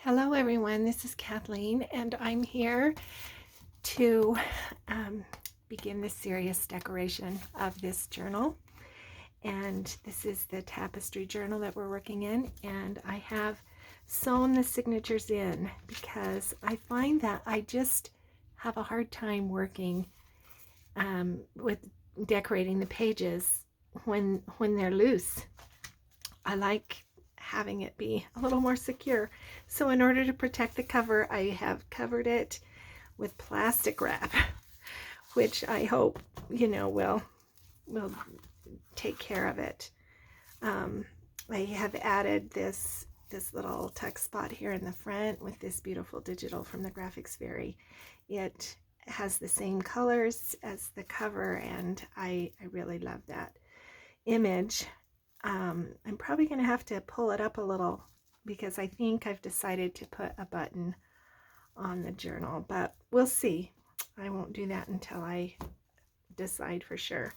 Hello everyone, this is Kathleen and I'm here to begin the serious decoration of this journal. And this is the Tapestry journal that we're working in, and I have sewn the signatures in because I find that I just have a hard time working with decorating the pages when they're loose. I like having it be a little more secure. So in order to protect the cover, I have covered it with plastic wrap, which I hope, will take care of it. I have added this little tuck spot here in the front with this beautiful digital from the Graphics Fairy. It has the same colors as the cover, and I really love that image. I'm probably going to have to pull it up a little because I think I've decided to put a button on the journal, but we'll see. I won't do that until I decide for sure.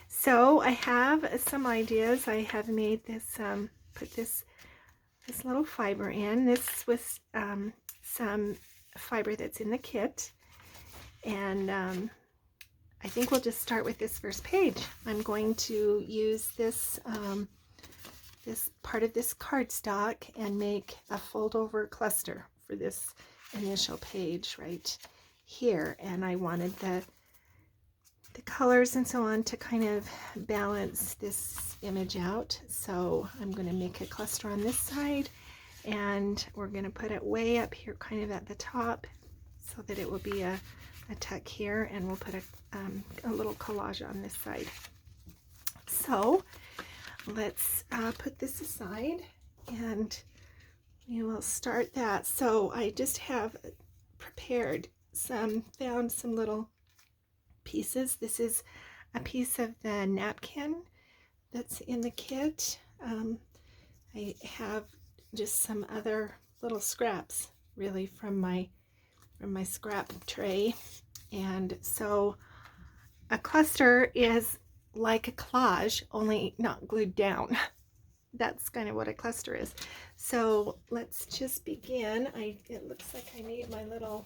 So I have some ideas. I have made this, put this little fiber in. This was some fiber that's in the kit, and I think we'll just start with this first page. I'm going to use this this part of this cardstock and make a fold-over cluster for this initial page right here. And I wanted the colors and so on to kind of balance this image out. So I'm going to make a cluster on this side, and we're going to put it way up here, kind of at the top, so that it will be a tuck here, and we'll put a little collage on this side. So let's put this aside and we will start that. So I just have prepared found some little pieces. This is a piece of the napkin that's in the kit. I have just some other little scraps really from my scrap tray. And so a cluster is like a collage, only not glued down. That's kind of what a cluster is. So let's just begin. It looks like I need my little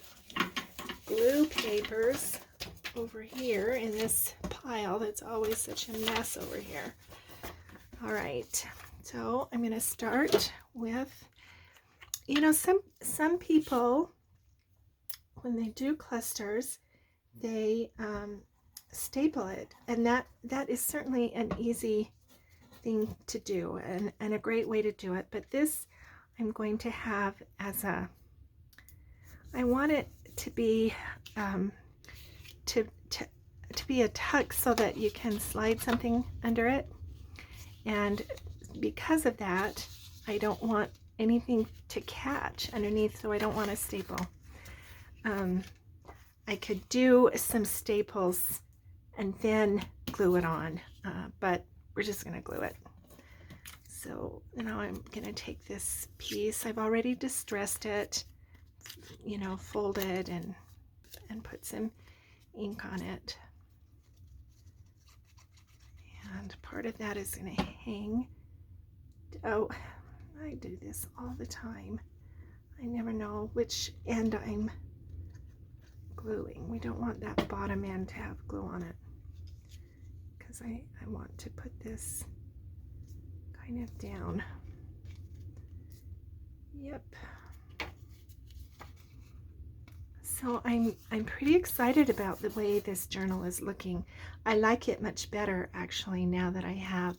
glue papers over here in this pile that's always such a mess over here. All right, so I'm going to start with, some people, when they do clusters, they staple it, and that is certainly an easy thing to do and a great way to do it. But this I'm going to have as I want it to be to be a tuck so that you can slide something under it, and because of that I don't want anything to catch underneath, so I don't want a staple. I could do some staples and then glue it on, but we're just going to glue it. So now I'm going to take this piece. I've already distressed it, folded and put some ink on it. And part of that is going to hang. Oh, I do this all the time. I never know which end I'm gluing. We don't want that bottom end to have glue on it, because I want to put this kind of down. Yep. So I'm pretty excited about the way this journal is looking. I like it much better actually now that I have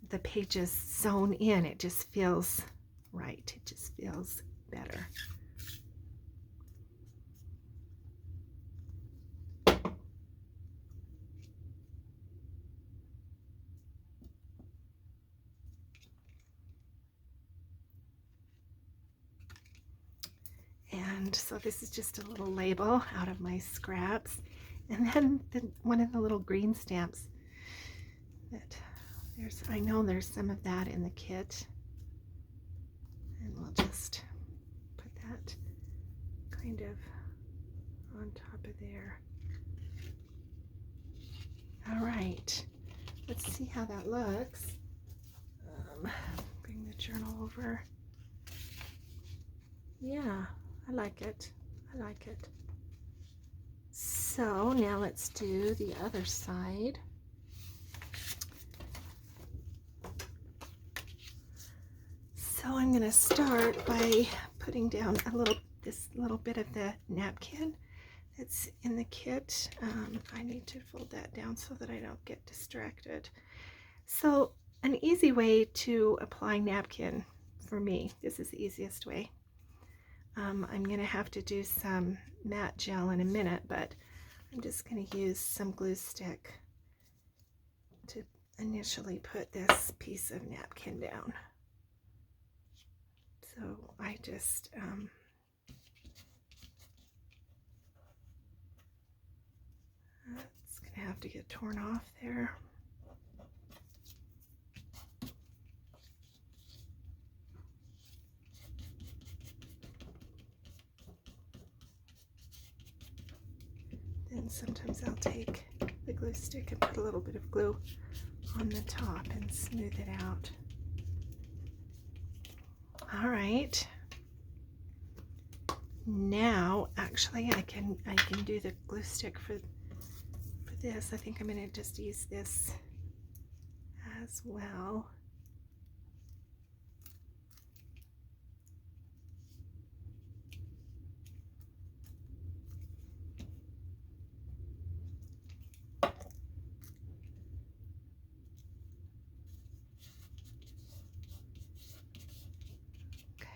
the pages sewn in. It just feels right. It just feels better. And so this is just a little label out of my scraps, and then one of the little green stamps that I know there's some of that in the kit, and we'll just put that kind of on top of there. All right, let's see how that looks. Bring the journal over. Yeah, I like it. I like it. So now let's do the other side. So I'm going to start by putting down this little bit of the napkin that's in the kit. I need to fold that down so that I don't get distracted. So an easy way to apply napkin for me, this is the easiest way. I'm going to have to do some matte gel in a minute, but I'm just going to use some glue stick to initially put this piece of napkin down. So I just it's going to have to get torn off there. Then sometimes I'll take the glue stick and put a little bit of glue on the top and smooth it out. All right. Now, actually, I can do the glue stick for this. I think I'm going to just use this as well.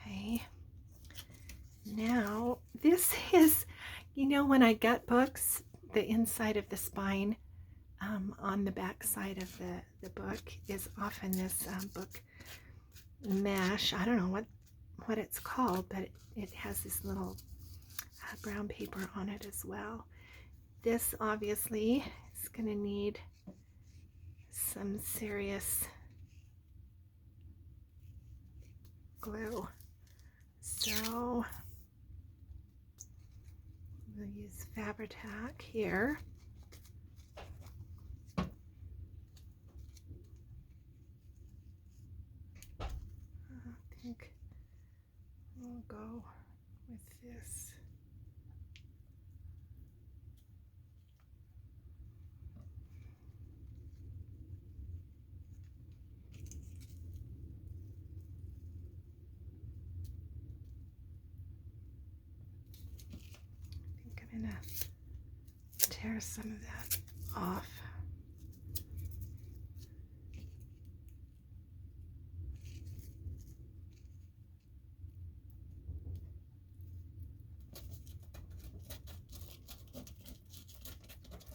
Okay. Now, this is, you know, when I gut books, the inside of the spine on the back side of the book is often this book mesh. I don't know what it's called, but it has this little brown paper on it as well. This obviously is going to need some serious glue. So we'll use Fabri-Tac here. I think we'll go with this. I think I'm gonna tear some of that off.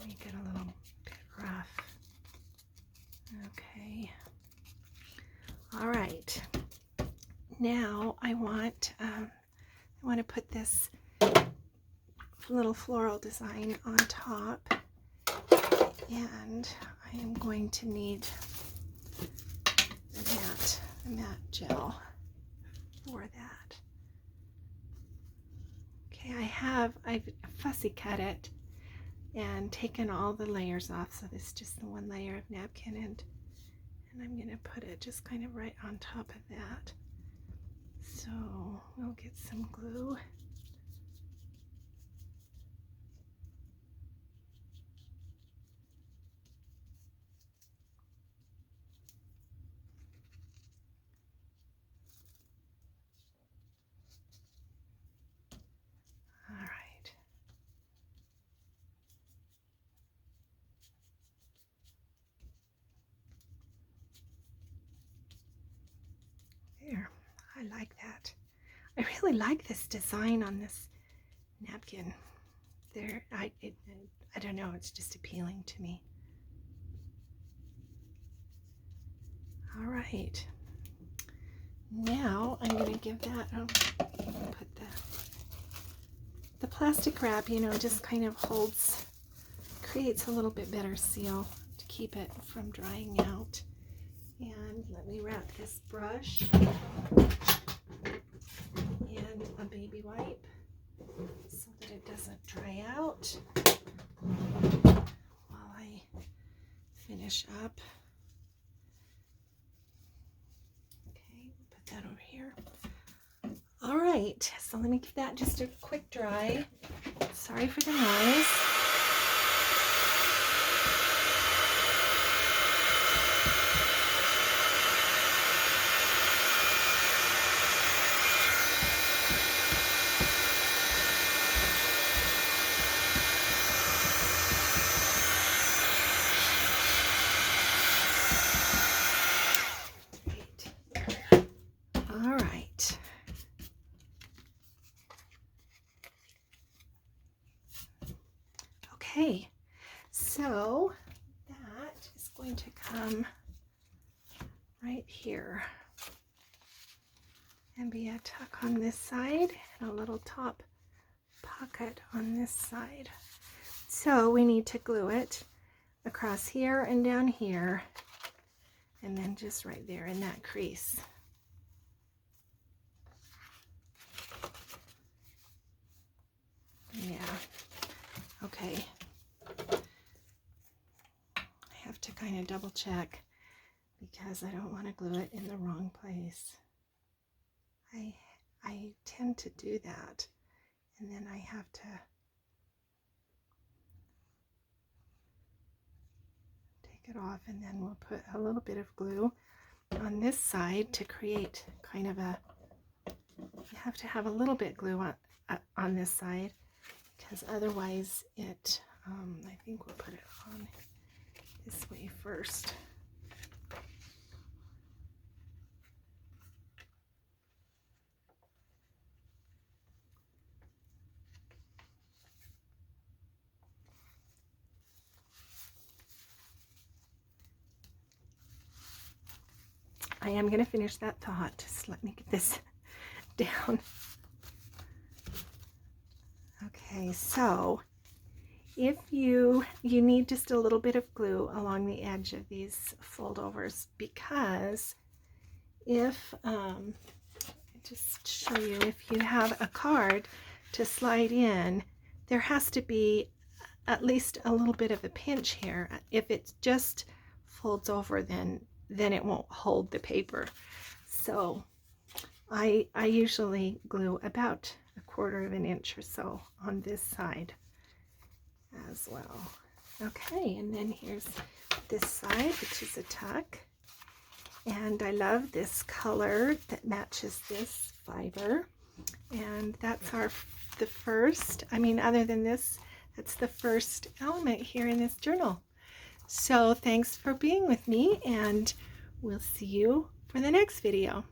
Make it a little bit rough. Okay. All right. Now I want to put this little floral design on top, and I am going to need the matte gel for that. Okay, I've fussy cut it and taken all the layers off, so this is just the one layer of napkin, and I'm going to put it just kind of right on top of that. So we'll get some glue. All right. There, I like that. I really like this design on this napkin. There, I don't know, it's just appealing to me. All right. Now I'm going to give that, put the plastic wrap, you know, just kind of creates a little bit better seal to keep it from drying out. And let me wrap this brush in a baby wipe so that it doesn't dry out while I finish up. Okay, put that over here. All right. right, so let me give that just a quick dry. Sorry for the noise. All right. Okay, so that is going to come right here and be a tuck on this side and a little top pocket on this side. So we need to glue it across here and down here, and then just right there in that crease. Yeah, okay. I have to kind of double check because I don't want to glue it in the wrong place. I tend to do that, and then I have to take it off, and then we'll put a little bit of glue on this side to create kind of a, you have to have a little bit glue on this side, because otherwise it, I think we'll put it on this way first. I am going to finish that thought. Just let me get this down. Okay, so if you need just a little bit of glue along the edge of these foldovers, because if just show you, if you have a card to slide in, there has to be at least a little bit of a pinch here. If it just folds over, then it won't hold the paper. So I usually glue about 1/4 of an inch or so on this side as well. Okay, and then here's this side, which is a tuck. And I love this color that matches this fiber. And that's the first, I mean, other than this, that's the first element here in this journal. So thanks for being with me, and we'll see you for the next video.